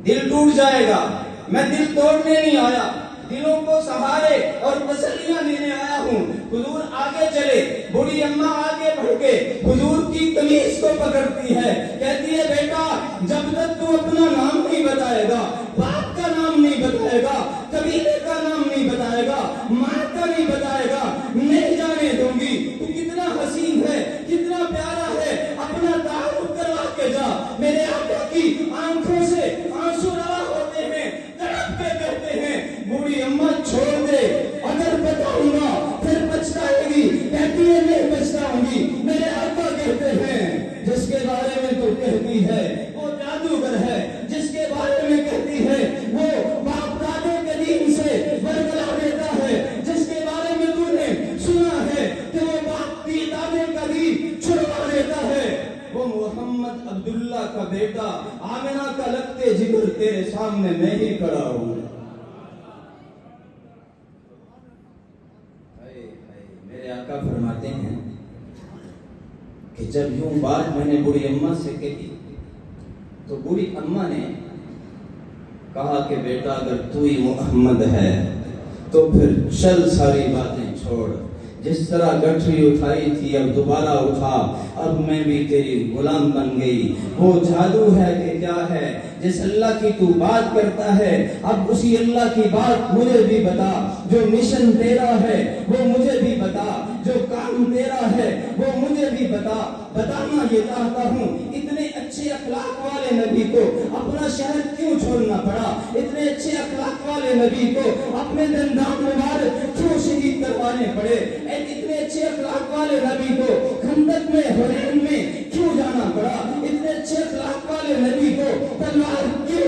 دل ٹوٹ جائے گا. میں دل توڑنے نہیں آیا, دلوں کو سہارے اور تسلیاں دینے آیا ہوں. حضور آگے چلے, بوڑھی اماں آگے بڑھ کے حضور کی قمیص کو پکڑتی ہے, کہتی ہے بیٹا جب تک تو اپنا نام نہیں بتائے گا, باپ کا نام نہیں بتائے گا, قبیلے کا نام نہیں بتائے گا, ماں کا نہیں بتائے گا, نہیں جانے دوں گی. تو کتنا حسین ہے, کتنا پیارا ہے, اپنا تعارف کروا کے جا. میرے آقا کی آنکھوں سے آنسو روا ہوتے ہیں, تڑپ کے کہتے ہیں بوڑھی اماں چھوڑ دے, اگر بتاؤں گا پھر پچھتائے گی. کہتی ہے نہیں پچھتاؤں گی. میرے آقا کہتے ہیں جس کے بارے میں تو کہتی ہے وہ جادوگر ہے, جس کے بارے میں کہتی ہے وہ باپ دادے قدیم سے برقرار رہتا ہے, جس کے بارے میں تو نے سنا ہے کہ وہ باپ کی دادے قدیم چھڑوا لیتا ہے, وہ محمد عبداللہ کا بیٹا آمنہ کا لگتے جگر تیرے سامنے میں ہی کھڑا ہوں. میرے آقا فرماتے ہیں کہ جب یوں بات میں نے بوڑھی اماں سے کہی تو بوڑھی اماں نے کہا کہ بیٹا اگر تو ہی محمد ہے تو پھر چل ساری باتیں چھوڑ. جس طرح گٹھری اٹھائی تھی اب دوبارہ اٹھا, اب میں بھی تیری غلام بن گئی. وہ جادو ہے کہ کیا ہے, جس اللہ کی تو بات کرتا ہے اب اسی اللہ کی بات مجھے بھی بتا. جو مشن تیرا ہے وہ مجھے بھی بتا, جو کام تیرا ہے وہ مجھے بھی بتا. بتانا یہ چاہتا ہوں اتنے اچھے اخلاق والے نبی کو اپنا شہر کیوں چھوڑنا پڑا, اتنے اچھے اخلاق والے نبی کو اپنے دندان مبارک کیوں شہید کروانے پڑے, اتنے اچھے اخلاق والے نبی کو خندق میں حنین میں کیوں جانا پڑا, اتنے اچھے اخلاق والے نبی کو